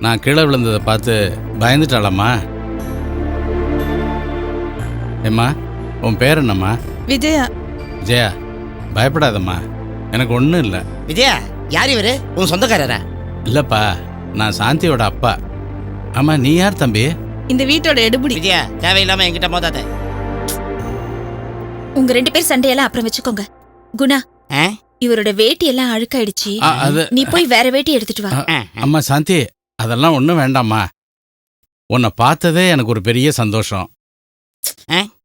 நான் கீழே விழுந்ததை பார்த்து பயந்துட்டாளம்மா. ஏம்மா, உன் பேர் என்னம்மா? விஜயா. விஜயா, பயப்படாதம்மா, எனக்கு ஒன்றும் இல்லை. விஜயா, யார் இவரு? உன் சொந்தக்காரரா? இல்லைப்பா, நான் சாந்தியோட அப்பா. ஆமா, நீ யார் தம்பி? இந்த வீட்டோட எடுபுடி. விஜயா, தேவையில்லாம என்கிட்ட மோதாத. உங்க 2 பேர் சண்டையெல்லாம் அப்புறம் வச்சுக்கோங்க. குணா, இவரோட வேட்டி எல்லாம் அழுக்காயிடுச்சு. நீ போய் வேற வேட்டி எடுத்துட்டு வா. அம்மா சாந்தி, அதெல்லாம் ஒன்றும் வேண்டாம்மா. உன்னை பார்த்ததே எனக்கு ஒரு பெரிய சந்தோஷம்.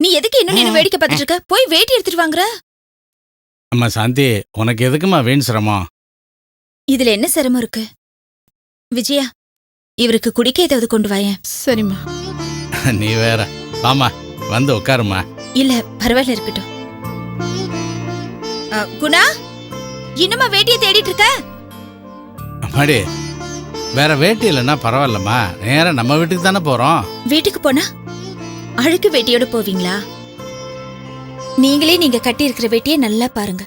நீ எதுக்கு இன்னும் வேடிக்கை பார்த்துட்டு இருக்க? போய் வேட்டி எடுத்துட்டு வாங்குற. அம்மா சாந்தி, உனக்கு எதுக்குமா வீண் சிரமம்? இதுல என்ன சிரமம் இருக்கு? விஜயா, இவருக்கு குடிக்க ஏதாவது கொண்டு வாயேன். சரிம்மா. நீ வேற. ஆமா, வந்து உட்காருமா. இல்ல, பரவாயில்ல, இருக்கட்டும். குணா, இன்னுமா வேட்டியை தேடிட்டு இருக்க? அம்மாடி, வேற வேட்டி இல்லைன்னா பரவாயில்லம்மா, நேரா நம்ம வீட்டுக்கு தானே போறோம். வீட்டுக்கு போனா அழுக்கு வேட்டியோட போவீங்களா? நீங்களே நீங்க கட்டி இருக்கிற வேட்டியை நல்லா பாருங்க.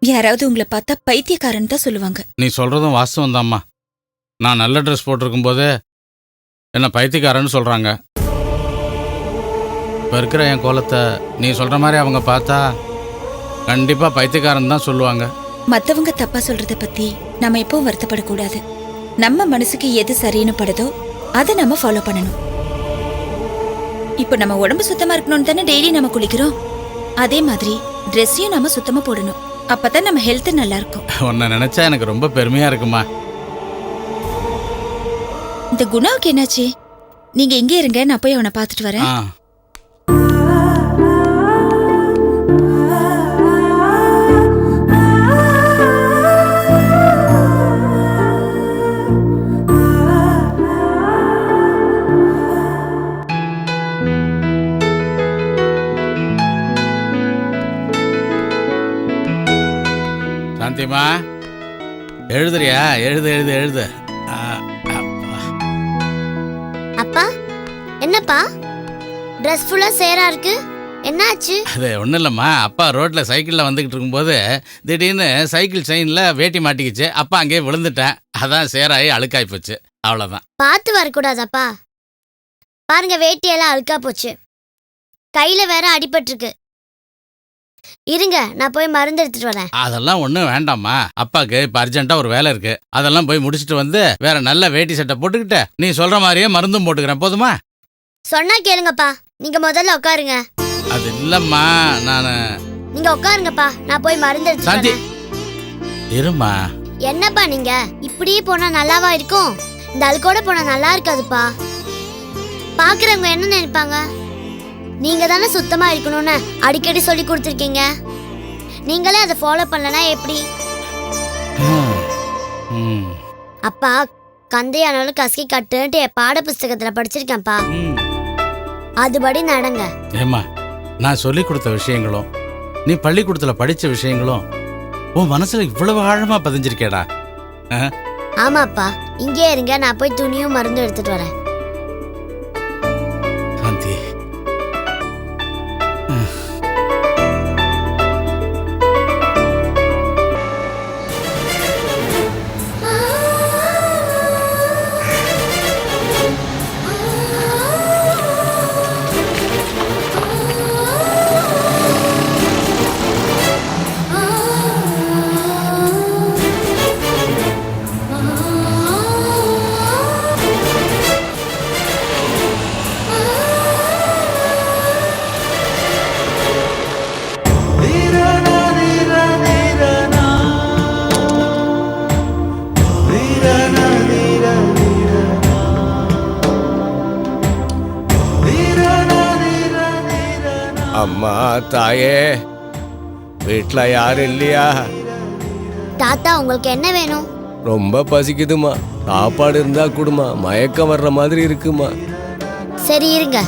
யாராவது உங்களை பார்த்தா பைத்தியக்காரன் தான் சொல்லுவாங்க. நீ சொல்றதும் வாஸ்தவம் தான்மா. நான் நல்ல ட்ரெஸ் போட்டிருக்கும் போதே என்ன பைத்தியக்காரன்னு சொல்றாங்க. இப்போ இருக்கிற என் கோலத்தை நீ சொல்ற மாதிரி அவங்க பார்த்தா கண்டிப்பா பைத்தியக்காரன் தான் சொல்லுவாங்க. மத்தவங்க தப்பா சொல்றத பத்தி நம்ம எப்பவும் வருத்தப்படக்கூடாது. நம்ம மனசுக்கு எது சரின்னு படுதோ அதை நம்ம ஃபாலோ பண்ணணும். இப்போ நம்ம உடம்பு சுத்தமா இருக்கணும்னு தானே டெய்லி நம்ம குளிக்கிறோம். அதே மாதிரி ட்ரெஸ்ஸையும் நம்ம சுத்தமா போடணும். அப்பதான் நம்ம ஹெல்த் நல்லா இருக்கும். உன்னை நினைச்சா எனக்கு ரொம்ப பெருமையா இருக்குமா. இந்த குணாவுக்கு என்னாச்சு? நீங்க எங்க இருங்க, நான் போய் அவனை பார்த்துட்டு வரேன். சாந்திமா, எழுதுறியா? எழுது எழுது எழுது. அப்பா, என்னப்பா ட்ரெஸ் ஃபுல்லா சேரா இருக்கு, என்னாச்சு? அது ஒன்றும் இல்லைம்மா, அப்பா ரோட்டில் சைக்கிளில் வந்துக்கிட்டு இருக்கும்போது திடீர்னு சைக்கிள் செயினில் வேட்டி மாட்டிக்கிச்சு. அப்பா அங்கேயே விழுந்துட்டேன். அதான் சேராயி அழுக்காய் போச்சு, அவ்வளோதான். பார்த்து வரக்கூடாதாப்பா? பாருங்க, வேட்டியெல்லாம் அழுக்கா போச்சு, கையில வேற அடிபட்டிருக்கு. இருங்க, நான் போய் மருந்து எடுத்துட்டு வரேன். அதெல்லாம் ஒன்றும் வேண்டாம்மா. அப்பாவுக்கு இப்போ அர்ஜென்ட்டாக ஒரு வேலை இருக்கு. அதெல்லாம் போய் முடிச்சுட்டு வந்து வேற நல்ல வேட்டி சட்டை போட்டுக்கிட்டு நீ சொல்ற மாதிரியே மருந்தும் போட்டுக்கிறேன், போதுமா? சொன்னா கேளுங்கப்பா, நீங்க முதல்ல உட்காருங்க. அது இல்லம்மா, நீங்க உட்காருங்கப்பா, நான் போய் மருந்து எடுத்துட்டு சாந்தி வரேன். இருமா. என்னப்பா நீங்க இப்படியே போனா நல்லாவா இருக்கும்? இந்த அழுக்கோட போனா நல்லா இருக்காதுப்பா. பாக்குறவங்க என்ன நினைப்பாங்க? நீங்க தானே சுத்தமா இருக்கணும்னு அடிக்கடி சொல்லி கொடுத்துருக்கீங்க. நீங்களே அதை ஃபாலோ பண்ணலனா எப்படி? அப்பா, கந்தையானாலும் கசக்கி கட்டுன்ட்டு என் பாட புஸ்தகத்துல படிச்சிருக்கேன்ப்பா. அதுபடி நடங்க. ஏமா, நான் சொல்லி கொடுத்த விஷயங்களும் நீ பள்ளிக்கூடத்துல படிச்ச விஷயங்களும் உன் மனசுல இவ்வளவு ஆழமா பதிஞ்சிருக்கேடா. ஆமாப்பா, இங்கே இருங்க, நான் போய் துணியும் மருந்து எடுத்துட்டு வரேன். சாந்தி, அம்மா தாயே, வீட்டுல யாரும் இல்லையா? தாத்தா, உங்களுக்கு என்ன வேணும்? ரொம்ப பசிக்குதுமா, சாப்பாடு இருந்தா கொடுமா, மயக்கம் வர்ற மாதிரி இருக்குமா. சரி, இருங்க.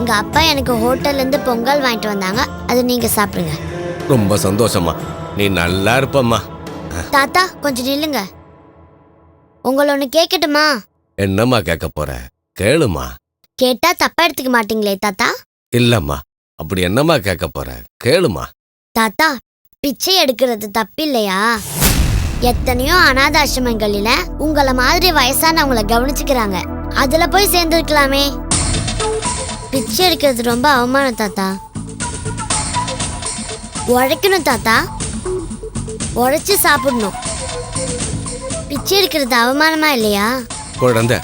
எங்க அப்பா எனக்கு ஹோட்டல்ல இருந்து பொங்கல் வாங்கிட்டு வந்தாங்க, அது நீங்க சாப்பிடுங்க. ரொம்ப சந்தோஷமா, நீ நல்லா இருப்பம்மா. தாத்தா, கொஞ்சம் நில்லுங்க. உங்களை ஒண்ணு கேட்கட்டுமா? என்னம்மா கேட்க போற? கேளுமா. கேட்டா தப்பா எடுத்துக்க மாட்டீங்களே தாத்தா? இல்லம்மா, அப்படி என்னம்மா கேட்க போற? கேளுமா. தாத்தா, பிச்சை எடுக்கிறது தப்பில்லையா? எத்தனையோ அனாதாசிரமங்களில உங்களை மாதிரி வயசானவங்களை கவனிச்சுக்கிறாங்க. அதுல போய் சேர்ந்துருக்கலாமே. பிச்சை எடுக்கிறது ரொம்ப அவமானம் தாத்தா. உழைக்கணும் தாத்தா, உழைச்சு சாப்பிடணும். பிச்சை எடுக்கிறது அவமானமா இல்லையா? குழந்தை,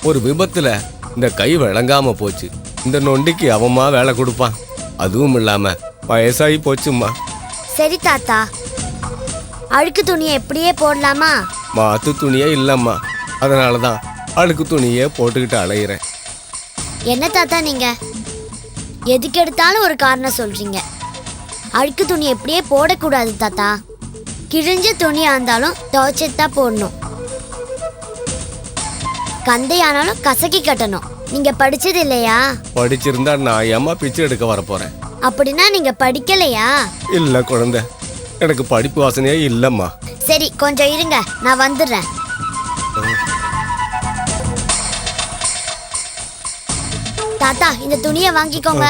ஒரு விபத்துல இந்த கை விளங்காம போச்சு. இந்த நொண்டிக்கு அவமா வேலை கொடுப்பான்? அதுவும் இல்லாம வயசாகி போச்சும்மா. சரி தாத்தா, அழுக்கு துணியை எப்படியே போடலாமா? மாத்து துணியே இல்லம்மா, அதனாலதான் அழுக்கு துணியே போட்டுக்கிட்டு அலையிறேன். என்ன தாத்தா நீங்க எதுக்கு எடுத்தாலும் ஒரு காரணம் சொல்றீங்க. அழுக்கு துணி எப்படியே போடக்கூடாது தாத்தா. கிழிஞ்ச துணியா இருந்தாலும் துவைச்சுதான் போடணும். கந்தையானாலும் கசக்கி கட்டணும். நீங்க படிச்சது இல்லையா? படிச்சிருந்தா நான் ஏம்மா பிச்சை எடுக்க வர போறேன்? அப்படின்னா நீங்க படிக்கலையா? இல்ல குழந்தை, எனக்கு படிப்பு வாசனையே இல்லம்மா. சரி, கொஞ்சம் இருங்க, நான் வந்துடுறேன். தாத்தா, இந்த துணியை வாங்கிக்கோங்க.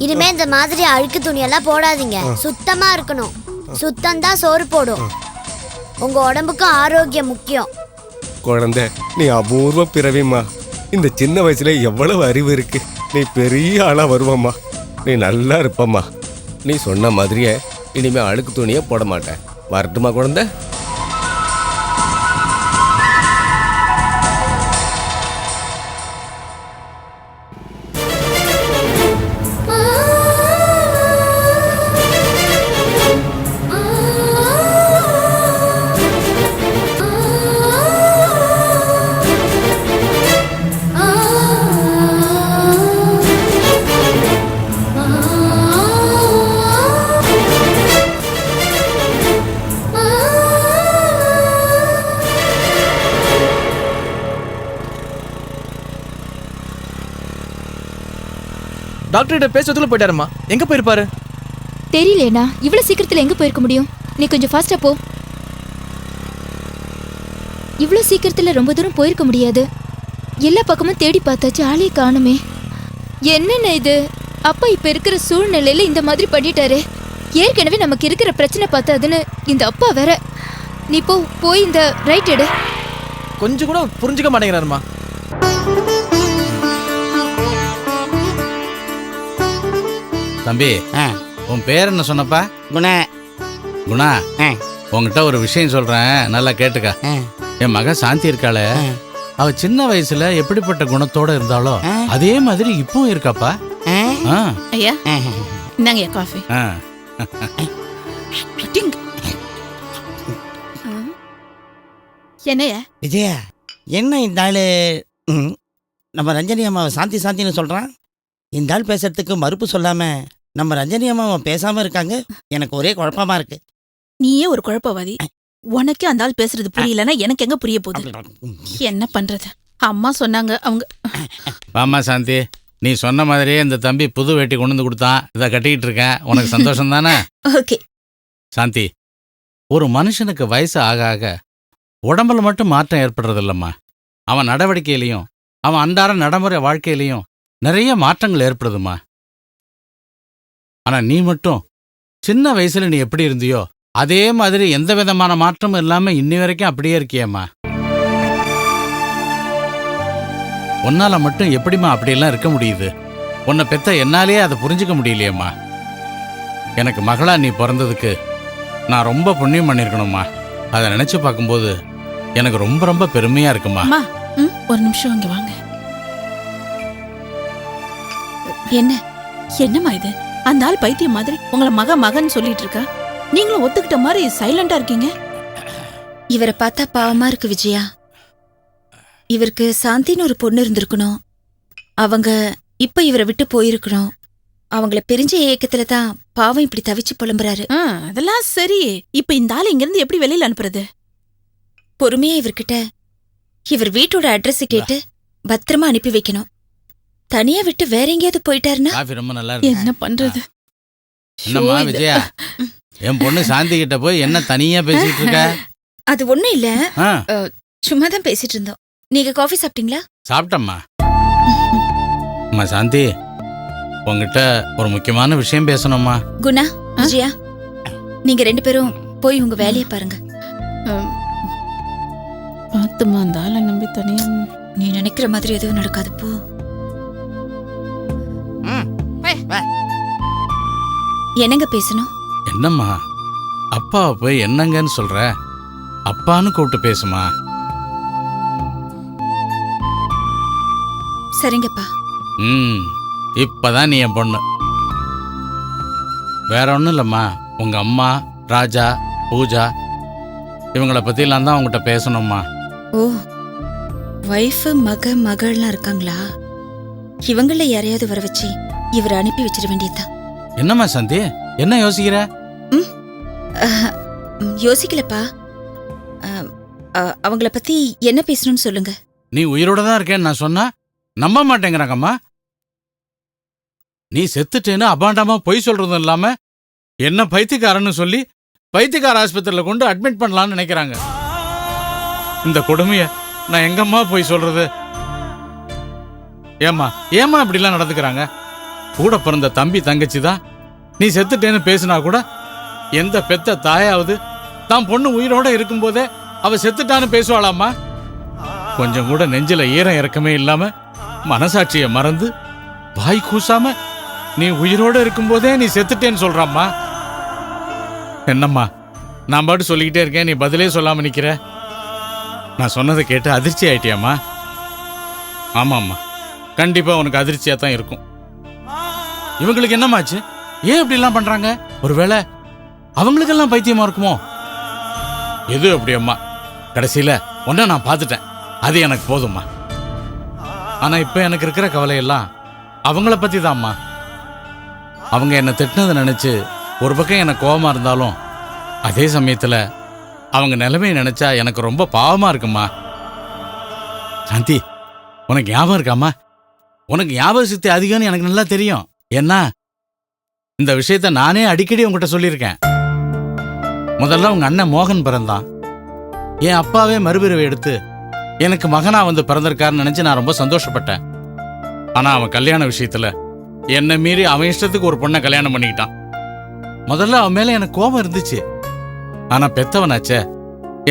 இனிமே இந்த மாதிரி அழுக்கு துணியெல்லாம் போடாதீங்க. சுத்தமா இருக்கணும். சுத்தம்தான் சோறு போடும். உங்க உடம்புக்கு ஆரோக்கியம் முக்கியம். குழந்தை, நீ அபூர்வ பிறவிம்மா. இந்த சின்ன வயசுல எவ்வளவு அறிவு இருக்கு. நீ பெரிய ஆளா வருவம்மா. நீ நல்லா இருப்பம்மா. நீ சொன்ன மாதிரியே இனிமே அழுக்கு துணியே போட மாட்டேன். வரட்டுமா குழந்தை? டாக்டர் கிட்ட பேசுறதுக்குள்ள போயிட்டாருமா. எங்க போயிருப்பாரு? தெரியலண்ணா, இவ்வளவு சீக்கிரத்துல எங்க போயிருக்க முடியும்? நீ கொஞ்சம் ஃபாஸ்டா போ. இவ்வளவு சீக்கிரத்துல ரொம்ப தூரம் போயிருக்க முடியாது. எல்லா பக்கமும் தேடி பார்த்தாச்சு, ஆளே காணுமே. என்னென்ன இது? அப்பா இப்ப இருக்கிற சூழ்நிலையில இந்த மாதிரி பண்ணிட்டாரு. ஏற்கனவே நமக்கு இருக்கிற பிரச்சனை பார்த்தாதுன்னு இந்த அப்பா வேற. நீ போய் இந்த ரைட் எடு. கொஞ்சம் கூட புரிஞ்சுக்க மாட்டேங்கிறாருமா. தம்பி, உன் பேர் என்ன சொன்னப்பா? குணா. குணா, உங்ககிட்ட ஒரு விஷயம் சொல்றேன், நல்லா கேட்டுக்க. என் மக சாந்தி இருக்காளே, அவ சின்ன வயசுல எப்படிப்பட்ட குணத்தோட இருந்தாலோ அதே மாதிரி இப்பவும் இருக்காப்பா. ஐயா, இந்தாங்க காஃபி. என்னையா விஜயா, என்ன இந்த ஆளு நம்ம ரஞ்சனி அம்மாவை சாந்தி சாந்தின்னு சொல்றான்? இந்த ஆள் பேசுறதுக்கு மறுப்பு சொல்லாம நம்ம ரஞ்சனி அம்மாவை பேசாம இருக்காங்க. எனக்கு ஒரே குழப்பமா இருக்கு. நீயே ஒரு குழப்பவாதி. உனக்கு அந்த ஆள் பேசுறது புரியலன்னா எனக்கு எங்க புரிய போகுது? என்ன பண்றது? அம்மா சொன்னாங்க அவங்க. வாமா சாந்தி, நீ சொன்ன மாதிரியே இந்த தம்பி புது வேட்டி கொண்டு வந்து கொடுத்தான். இதை கட்டிக்கிட்டு இருக்கேன். உனக்கு சந்தோஷம் தானே? ஓகே சாந்தி, ஒரு மனுஷனுக்கு வயசு ஆக ஆக உடம்புல மட்டும் மாற்றம் ஏற்படுறது இல்லம்மா, அவன் நடவடிக்கையிலையும் அவன் அன்றாட நடைமுறை வாழ்க்கையிலையும் நிறைய மாற்றங்கள் ஏற்படுதுமா. ஆனா நீ மட்டும் சின்ன வயசுல நீ எப்படி இருந்தியோ அதே மாதிரி எந்த விதமான மாற்றமும் இல்லாம இன்னி வரைக்கும் அப்படியே இருக்கியம்மா. உன்னால மட்டும் எப்படிம்மா அப்படியெல்லாம் இருக்க முடியுது? உன்னை பெத்த என்னாலேயே அதை புரிஞ்சுக்க முடியலையேம்மா. எனக்கு மகளா நீ பிறந்ததுக்கு நான் ரொம்ப புண்ணியம் பண்ணியிருக்கணும்மா. அதை நினைச்சு பார்க்கும்போது எனக்கு ரொம்ப ரொம்ப பெருமையா இருக்குமா. ஒரு நிமிஷம் இங்க வாங்க. என்ன என்னம்மா இது? அந்த ஆள் பைத்தியம் மாதிரி உங்களை மகன் சொல்லிட்டு இருக்கா. நீங்களும் ஒத்துக்கிட்ட மாதிரி சைலண்டா இருக்கீங்க. இவரை பார்த்தா பாவமா இருக்கு விஜயா. இவருக்கு சாந்தின்னு ஒரு பொண்ணு இருந்திருக்கணும். அவங்க இப்ப இவரை விட்டு போயிருக்கணும். அவங்கள பிரிஞ்ச ஏக்கத்துல தான் பாவம் இப்படி தவிச்சு புலம்புறாரு. அதெல்லாம் சரி. இப்ப இந்த ஆள் இங்க இருந்து எப்படி வெளியில அனுப்புறது? பொறுமையா இவர்கிட்ட இவர் வீட்டோட அட்ரஸ் கேட்டு பத்திரமா அனுப்பி வைக்கணும். தனியா விட்டு வேற எங்கேயாவது போயிட்டாருன்னா காஃபி ரொம்ப நல்லா இருக்கு. என்ன பண்றது? என்னம்மா விஜயா, என் பொண்ணு சாந்தி கிட்ட போய் என்ன தனியா பேசிட்டு இருக்க? அது ஒண்ணும் இல்ல, சும்மா தான் பேசிட்டு இருந்தோம். நீங்க காஃபி சாப்பிட்டீங்களா? சாப்பிட்டம்மா. அம்மா சாந்தி, உங்ககிட்ட ஒரு முக்கியமான விஷயம் பேசணும்மா. குணா, விஜயா, நீங்க 2 பேரும் போய் உங்க வேலையை பாருங்க. பார்த்துமா அந்த ஆளை நம்பி தனியா. நீ நினைக்கிற மாதிரி எதுவும் நடக்காது, போ. என்னங்க பேசணும்? என்னம்மா அப்பாவை போய் என்னங்கன்னு சொல்ற? அப்பான்னு கூப்பிட்டு பேசுமா. சரிங்கப்பா. இப்பதான் நீ என் பொண்ணு. வேற ஒன்றும் இல்லைம்மா, உங்க அம்மா, ராஜா, பூஜா இவங்கள பத்திலாம் தான் உங்ககிட்ட பேசணும்மா. ஓ, வைஃப், மகள்லாம் இருக்காங்களா? இவங்கள யாரையாவது வர வச்சு இவரை அனுப்பி வச்சிட வேண்டியதுதான். என்னம்மா சாந்தி, என்ன யோசிக்கிற? யோசிக்கலப்பா. அவங்கள பத்தி என்ன பேசணும்னு சொல்லுங்க. நீ உயிரோட தான் இருக்கேன்னு நான் சொன்னா நம்ப மாட்டேங்கிறாங்கம்மா. நீ செத்துட்டேன்னு அபாண்டமா பொய் சொல்றதும் இல்லாம என்ன பைத்தியக்காரன்னு சொல்லி பைத்தியக்கார ஆஸ்பத்திரியில கொண்டு அட்மிட் பண்ணலாம்னு நினைக்கிறாங்க. இந்த கொடுமைய நான் எங்கம்மா போய் சொல்றது? ஏம்மா இப்படிலாம் நடந்துக்கிறாங்க? கூட பிறந்த தம்பி தங்கச்சி தான் நீ செத்துட்டேன்னு பேசினா கூட எந்த பெத்த தாயாவது தான் பொண்ணு உயிரோட இருக்கும்போதே அவ செத்துட்டான்னு பேசுவாளாம்மா? கொஞ்சம் கூட நெஞ்சில ஈரம் இறக்கமே இல்லாம மனசாட்சியை மறந்து வாய் கூசாம நீ உயிரோட இருக்கும்போதே நீ செத்துட்டேன்னு சொல்றாம்மா. என்னம்மா நான் பாட்டு சொல்லிக்கிட்டே இருக்கேன், நீ பதிலே சொல்லாம நிக்கிற. நான் சொன்னதை கேட்டு அதிர்ச்சி ஆயிட்டியாம்மா? ஆமாம்மா, கண்டிப்பா உனக்கு அதிர்ச்சியா தான் இருக்கும். இவங்களுக்கு என்னமாச்சு? ஏன் இப்படிலாம் பண்றாங்க? ஒருவேளை அவங்களுக்கெல்லாம் பைத்தியமா இருக்குமோ? எது அப்படி அம்மா, கடைசியில ஒன்ன நான் பார்த்துட்டேன், அது எனக்கு போதும்மா. ஆனா இப்ப எனக்கு இருக்கிற கவலையெல்லாம் அவங்கள பத்தி தான்மா. அவங்க என்ன திட்டினதை நினைச்சு ஒரு பக்கம் எனக்கு கோபமா இருந்தாலும் அதே சமயத்துல அவங்க நிலைமையை நினைச்சா எனக்கு ரொம்ப பாவமா இருக்குமா. சாந்தி, உனக்கு ஞாபகம் இருக்காமா? உனக்கு ஞாபக சக்தி அதிகம்னு எனக்கு நல்லா தெரியும். ஏன்னா இந்த விஷயத்த நானே அடிக்கடி உங்ககிட்ட சொல்லியிருக்கேன். முதல்ல உங்க அண்ணன் மோகன் பிறந்தான். என் அப்பாவே மறுபிறவை எடுத்து எனக்கு மகனா வந்து பிறந்திருக்காருன்னு நினைச்சு நான் ரொம்ப சந்தோஷப்பட்டேன். ஆனா அவன் கல்யாண விஷயத்துல என்னை மீறி அவன் இஷ்டத்துக்கு ஒரு பொண்ணை கல்யாணம் பண்ணிக்கிட்டான். முதல்ல அவன் மேல எனக்கு கோபம் இருந்துச்சு. ஆனா பெத்தவனாச்சே,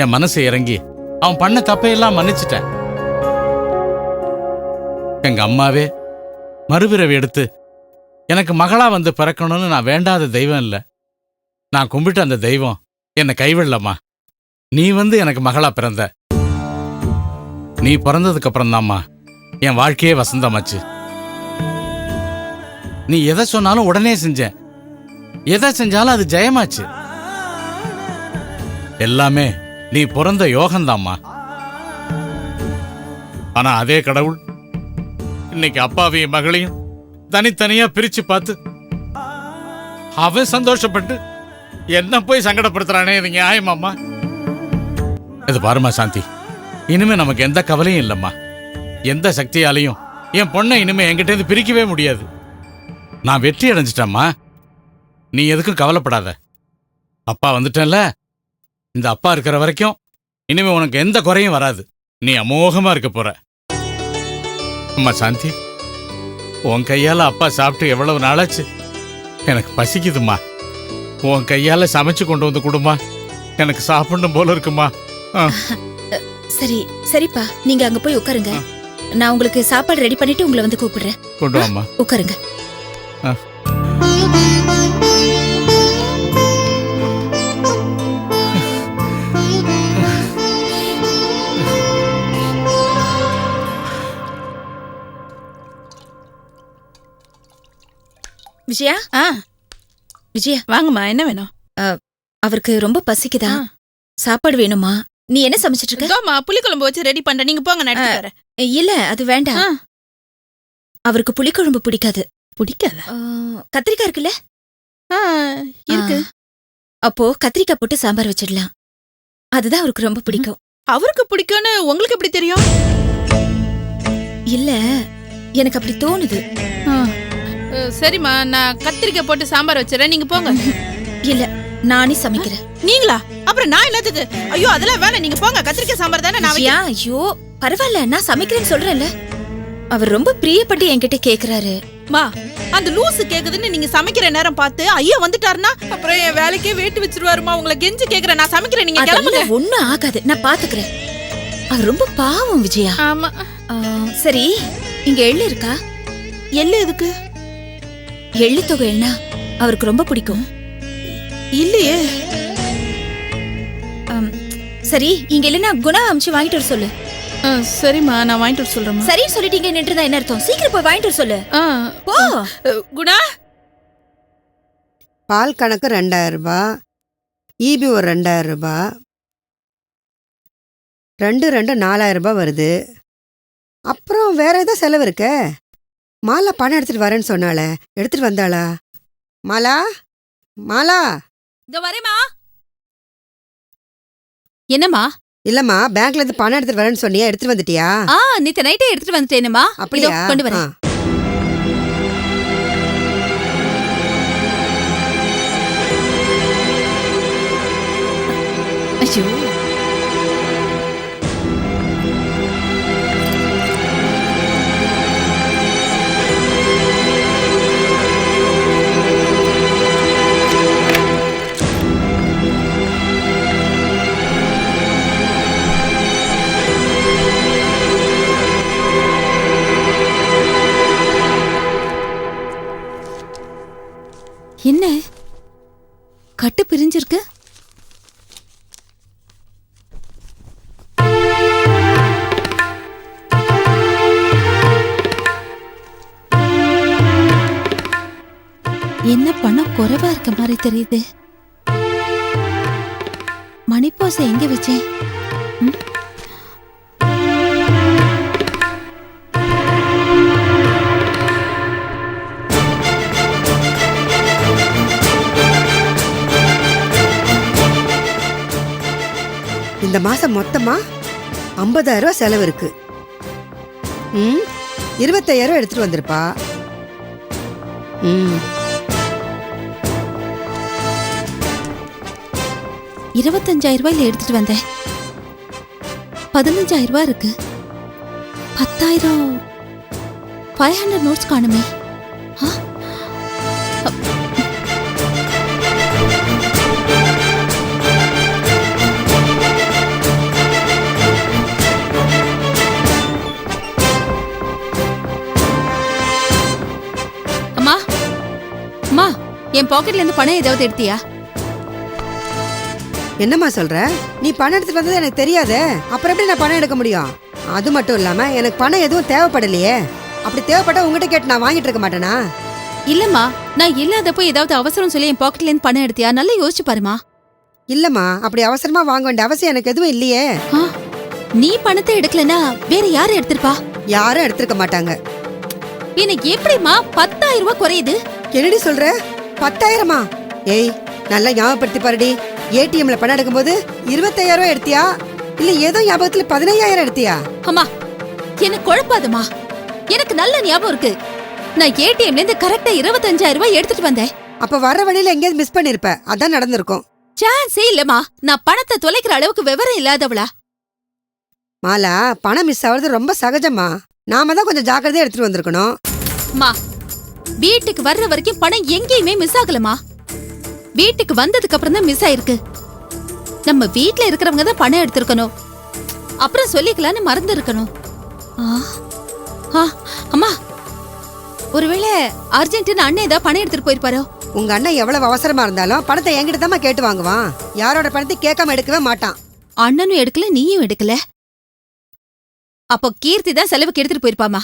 என் மனசு இறங்கி அவன் பண்ண தப்பையெல்லாம் மன்னிச்சிட்டேன். எங்க அம்மாவே மறுபிறவி எடுத்து எனக்கு மகளா வந்து பிறக்கணும்னு நான் வேண்டாத தெய்வம் இல்லை. நான் கும்பிட்ட அந்த தெய்வம் என்னை கைவிடலம்மா. நீ வந்து எனக்கு மகளா பிறந்த. நீ பிறந்ததுக்கு அப்புறம் தான்மா என் வாழ்க்கையே வசந்தமாச்சு. நீ எதை சொன்னாலும் உடனே செஞ்சேன், எதை செஞ்சாலும் அது ஜெயமாச்சு. எல்லாமே நீ பிறந்த யோகம்தாம்மா. ஆனா அதே கடவுள் இன்னைக்கு அப்பாவையும் மகளையும் தனித்தனியா பிரிச்சு பார்த்து அவன் சந்தோஷப்பட்டு என்ன போய் சங்கடப்படுத்துறானே, இது நியாயமாம்மா? இது பாருமா சாந்தி, இனிமே நமக்கு எந்த கவலையும் இல்லம்மா. எந்த சக்தியாலையும் என் பொண்ணை இனிமே என்கிட்ட இருந்து பிரிக்கவே முடியாது. நான் வெற்றி அடைஞ்சிட்டேம்மா. நீ எதுக்கும் கவலைப்படாத. அப்பா வந்துட்டேன்ல, இந்த அப்பா இருக்கிற வரைக்கும் இனிமே உனக்கு எந்த குறையும் வராது. நீ அமோகமா இருக்க போற. அம்மா சாந்தி, உன் கையால அப்பா சாப்பிட்டு எவ்வளவு நாளாச்சு? எனக்கு பசிக்குதுமா. உன் கையால சமைச்சு கொண்டு வந்து கொடுமா, எனக்கு சாப்பிடணும் போல இருக்குமா. சரி சரிப்பா, நீங்க அங்க போய் உட்காருங்க. நான் உங்களுக்கு சாப்பாடு ரெடி பண்ணிட்டு உங்களை வந்து கூப்பிடுறேன். கொண்டு வாம்மா. உட்காருங்க. விஜயா, விஜயா வாங்கம்மா, என்ன வேணும்? அவருக்கு ரொம்ப பசிக்குதா? சாப்பாடு வேணுமா? நீ என்ன சமைச்சிட்டு இருக்க? புளிக்குழம்பு வச்சு ரெடி பண்ற, நீங்க போங்க, நான் எடுத்து வரேன். இல்ல, அது வேண்டாம். அவருக்கு புளிக்குழம்பு பிடிக்காது. பிடிக்காத? கத்திரிக்காய் இருக்குல்ல? இருக்கு. அப்போ கத்திரிக்காய் போட்டு சாம்பார் வச்சிடலாம். அதுதான் அவருக்கு ரொம்ப பிடிக்கும். அவருக்கு பிடிக்கும்னு உங்களுக்கு எப்படி தெரியும்? இல்ல, எனக்கு அப்படி தோணுது. சரிம்மா, நான் கத்திரிக்காய் போட்டு சாம்பார் வச்சிடறேன், நீங்க போங்க. இல்ல, நானே சமைக்கிறேன். நீங்களா? அப்புறம் நான் என்னத்துக்கு? ஐயோ, அதெல்லாம் வேணாம், நீங்க போங்க. கத்திரிக்காய் சாம்பார் தானே நான் வைக்கிறேன். ஐயோ பரவாயில்ல, நான் சமைக்கிறேன்னு சொல்றேன்ல. அவர் ரொம்ப பிரியப்பட்டு என்கிட்ட கேக்குறாரு. மா அந்த லூசு கேக்குதுன்னு நீங்க சமைக்கிற நேரம் பார்த்து ஐயா வந்துட்டாருன்னா அப்புறம் என் வேலைக்கே வேட்டு வச்சிருவாருமா. உங்களை கெஞ்சி கேக்குறேன், நான் சமைக்கிறேன், நீங்க கிளம்புங்க. அதெல்லாம் ஒண்ணும் ஆகாது, நான் பாத்துக்கிறேன். அவர் ரொம்ப பாவம் விஜயா. ஆமா. சரி, இங்க எள்ளு இருக்கா? எள்ளு எதுக்கு? எள்ளு தொகைன்னா அவருக்கு ரொம்ப பிடிக்கும். இல்லையே. சரி, இங்க இல்லைன்னா குணா அமிச்சு வாங்கிட்டு வர சொல்லு. சரிம்மா, நான் வாங்கிட்டு வர சொல்றேன். சரி சொல்லிட்டீங்க நின்றுதான் என்ன அர்த்தம்? சீக்கிரம் போய் வாங்கிட்டு வர சொல்லு. போ. குணா, பால் கணக்கு 2000 ரூபாய், ஈபி ஒரு 2000 ரூபாய், 2 4000 ரூபாய் வருது. அப்புறம் வேற ஏதோ செலவு இருக்க. மாலா பணம் எடுத்துட்டு வரேன்னு சொன்னால, எடுத்துட்டு வந்தாளா? மாலா, மாலா. இதோ வரேம்மா. என்னம்மா? இல்லம்மா, பேங்க்ல இருந்து பணம் எடுத்துட்டு வரேன்னு சொன்னியா, எடுத்துட்டு வந்துட்டியா? நேத்து நைட்டே எடுத்துட்டு வந்துட்டேனேம்மா. அப்படியா? கொண்டு வரேன். ஐயோ, என்ன கட்டு பிரிஞ்சிருக்கு? என்ன பணம் குறைவா இருக்க மாதிரி தெரியுது. மணிப்போசை எங்க வச்சேன்? இந்த மாசம் மொத்தமா 50,000 ரூபாய் செலவு இருக்கு. 25,000 எடுத்துட்டு வந்திருப்பா. 25,000 ரூபாயில எடுத்துட்டு வந்தேன். 15,000 ரூபாய் இருக்கு. 10,000 500 நோட்ஸ் காணுமே. அம்மா, அம்மா, என் பாக்கெட்ல இருந்து பணம் ஏதாவது எடுத்தியா? என்னம்மா சொல்ற? நீ பணம் எடுத்துட்டு வந்தது எனக்கு தெரியாதே. அப்புறம் எப்படி நான் பணம் எடுக்க முடியும்? அது மட்டும் இல்லாம எனக்கு பணம் எதுவும் தேவைப்படலையே. அப்படி தேவைப்பட்டா உங்ககிட்ட கேட்டு நான் வாங்கிட்டு இருக்க மாட்டேனா? இல்லம்மா, நான் இல்லாதப்போ ஏதாவது அவசரம் சொல்லி என் பாக்கெட்ல இருந்து பணம் எடுத்தியா? நல்லா யோசிச்சு பாருமா. இல்லம்மா, அப்படி அவசரமா வாங்க வேண்டிய அவசியம் எனக்கு எதுவும் இல்லையே. நீ பணத்தை எடுக்கலனா வேற யாரு எடுத்திருப்பா? யாரும் எடுத்திருக்க மாட்டாங்க. எனக்கு எப்படிமா 10,000 ரூபாய் குறையுது? என்னடி சொல்ற? 10,000மா? ஏய், நல்லா ஞாபகப்படுத்தி பாருடி. ஏடிஎம்ல பணம் எடுக்கும்போது 25,000 ரூபாய் எடுத்தியா, இல்ல ஏதோ ஞாபகத்துல 15,000 எடுத்தியா? அம்மா, எனக்கு குழப்பாதம்மா. எனக்கு நல்ல ஞாபகம் இருக்கு. நான் ஏடிஎம்ல இருந்து கரெக்டா 25,000 ரூபாய் எடுத்துட்டு வந்தேன். அப்ப வர்ற வழியில எங்கேயாவது மிஸ் பண்ணிருப்ப. அதான் நடந்திருக்கும். சான்ஸே இல்லம்மா. நான் பணத்தை தொலைக்கிற அளவுக்கு விவரம் இல்லாதவளா? மாலா, பணம் மிஸ் ஆகுறது ரொம்ப சகஜமா. நாம தான் கொஞ்சம் ஜாக்கிரதையா எடுத்துட்டு வந்திருக்கணும். மா, வீட்டுக்கு வர்ற வரைக்கும் பணம் எங்கேயுமே மிஸ் ஆகலமா. வீட்டுக்கு வந்ததுக்கு அப்புறம் தான் மிஸ் ஆயிருக்கு. நம்ம வீட்ல இருக்கிறவங்க தான் பணம் எடுத்திருக்கணும். அப்புறம் சொல்லிக்கலான்னு மறந்து இருக்கணும். அம்மா, ஒருவேளை அர்ஜென்ட்னு அண்ணன் ஏதாவது பணம் எடுத்துட்டு போயிருப்பாரோ? உங்க அண்ணன் எவ்வளவு அவசரமா இருந்தாலும் பணத்தை என்கிட்ட தான் கேட்டு வாங்குவான். யாரோட பணத்தை கேட்காம எடுக்கவே மாட்டான். அண்ணனும் எடுக்கல, நீயும் எடுக்கல. அப்போ கீர்த்தி தான் செலவுக்கு எடுத்துட்டு போயிருப்பாமா.